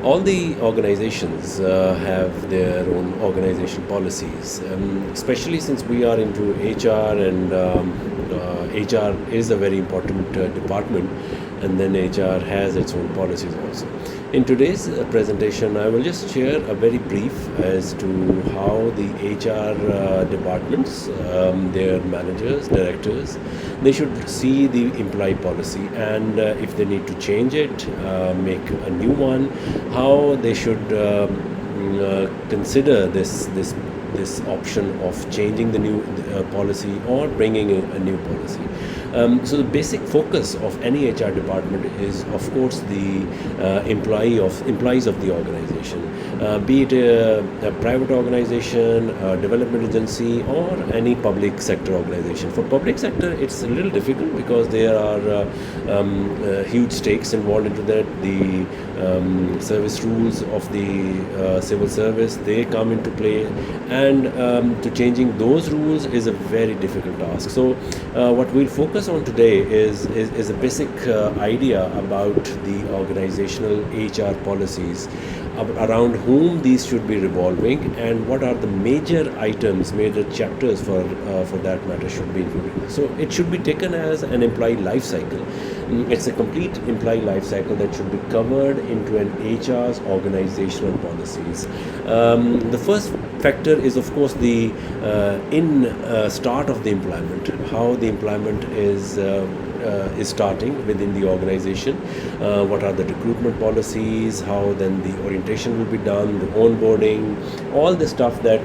All the organizations have their own organization policies, especially since we are into HR, and HR is a very important department, and then HR has its own policies also. In today's presentation, I will just share a very brief as to how the HR departments, their managers, directors, they should see the employee policy, and if they need to change it, make a new one, how they should consider this option of changing the new policy or bringing a new policy. So the basic focus of any HR department is, of course, the employees of the organization, be it a private organization, a development agency, or any public sector organization. For public sector, it's a little difficult because there are huge stakes involved into that. The service rules of the civil service, they come into play, and to changing those rules is a very difficult task. So what we'll focus on today is a basic idea about the organizational HR policies, around whom these should be revolving, and what are the major items, major chapters for that matter should be included. So it should be taken as an employee life cycle. It's a complete employee life cycle that should be covered into an HR's organizational policies. The first factor is, of course, the start of the employment, how the employment is starting within the organization, what are the recruitment policies, how then the orientation will be done, the onboarding, all the stuff that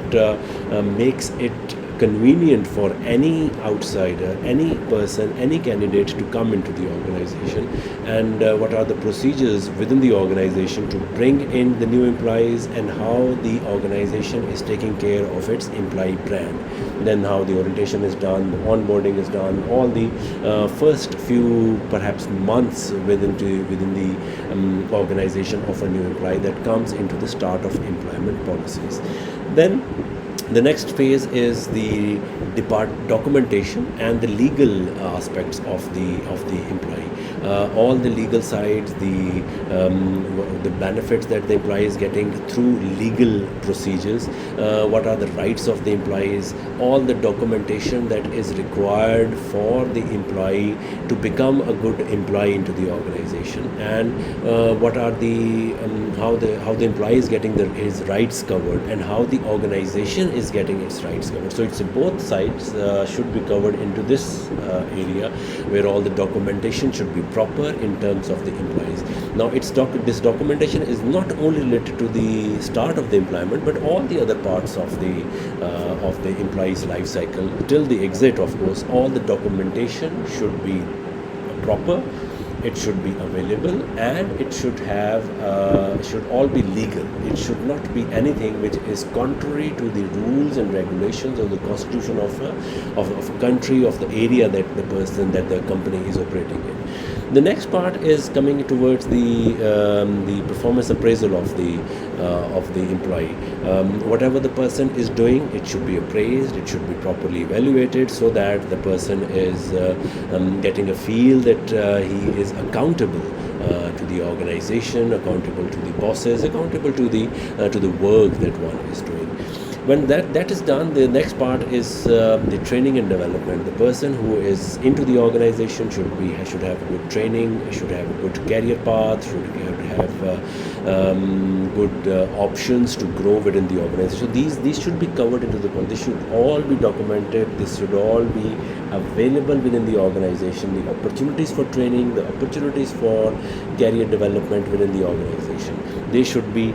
makes it convenient for any outsider, any person, any candidate to come into the organization, and what are the procedures within the organization to bring in the new employees, and how the organization is taking care of its employee brand. Then how the orientation is done, the onboarding is done, all the first few perhaps months within the organization of a new employee that comes into the start of employment policies. Then the next phase is the documentation and the legal aspects of the employee. All the legal sides, the benefits that the employee is getting through legal procedures, what are the rights of the employees, all the documentation that is required for the employee to become a good employee into the organization, and what are the how the employee is getting his rights covered, and how the organization is getting its rights covered. So it's both sides should be covered into this area, where all the documentation should be proper in terms of the employees. Now this documentation is not only related to the start of the employment, but all the other parts of the employee's life cycle till the exit. Of course, all the documentation should be proper, it should be available, and it should all be legal. It should not be anything which is contrary to the rules and regulations of the constitution of a country, of the area that the company is operating in. The next part is coming towards the performance appraisal of the employee. Whatever the person is doing, it should be appraised, it should be properly evaluated, so that the person is getting a feel that he is accountable to the organization, accountable to the bosses, accountable to the work that one is doing. When that is done, the next part is the training and development. The person who is into the organization should have good training, should have a good career path, should have good options to grow within the organization. So these should be covered into the point. This should all be documented. This should all be available within the organization. The opportunities for training, the opportunities for career development within the organization, they should be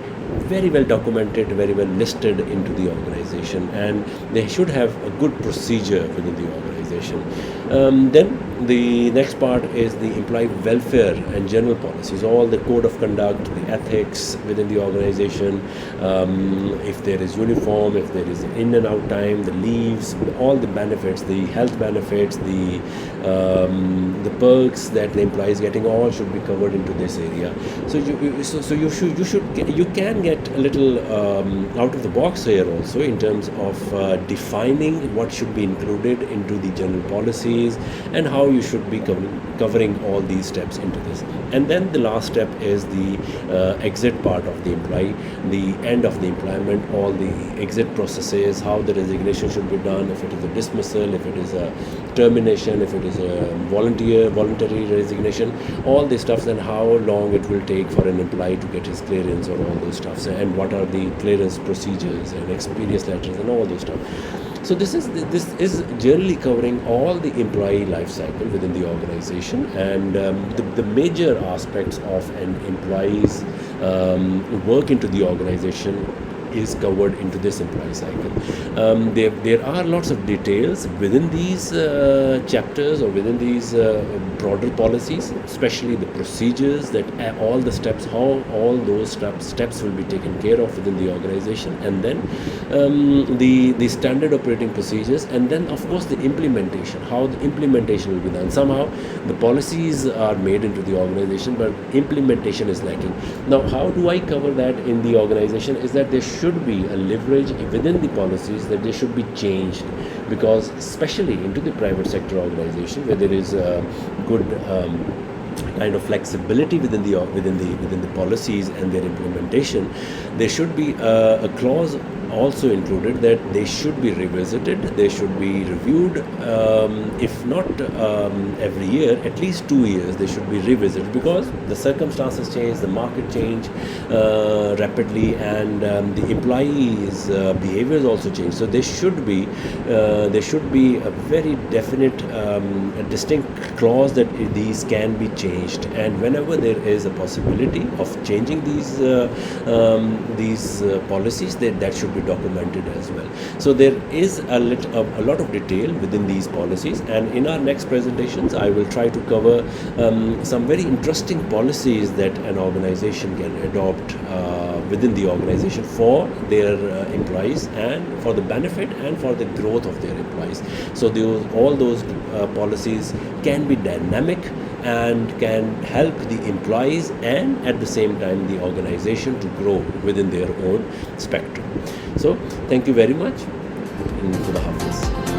very well documented, very well listed into the organization, and they should have a good procedure within the organization. Then the next part is the employee welfare and general policies, all the code of conduct, the ethics within the organization, if there is uniform, if there is in and out time, the leaves, all the benefits, the health benefits, the perks that the employee is getting, all should be covered into this area. So you can looking at a little out of the box here also in terms of defining what should be included into the general policies and how you should be covering all these steps into this. And then the last step is the exit part of the employee, the end of the employment, all the exit processes, how the resignation should be done, if it is a dismissal, if it is a termination, if it is a voluntary resignation, all these stuffs, and how long it will take for an employee to get his clearance or all those stuffs, and what are the clearance procedures and experience letters and all those stuff. So this is generally covering all the employee life cycle within the organization, and the major aspects of an employee's work into the organization is covered into this employee cycle. There are lots of details within these chapters or within these broader policies, especially the procedures, that all the steps, how all those steps will be taken care of within the organization, and then the standard operating procedures, and then of course the implementation, how the implementation will be done. Somehow the policies are made into the organization, but implementation is lacking. Now how do I cover that in the organization is that there should be a leverage within the policies, that they should be changed, because especially into the private sector organization where there is a good kind of flexibility within the policies and their implementation, there should be a clause also included that they should be revisited, they should be reviewed, if not every year, at least 2 years they should be revisited, because the circumstances change, the market change rapidly, and the employees' behaviors also change. So there should be a very definite, a distinct clause that these can be changed, and whenever there is a possibility of changing these policies, that should be documented as well. So there is a lot of detail within these policies, and in our next presentations I will try to cover some very interesting policies that an organization can adopt within the organization for their employees, and for the benefit and for the growth of their employees. So all those policies can be dynamic and can help the employees and at the same time the organization to grow within their own spectrum. So thank you very much, and Khuda Hafiz.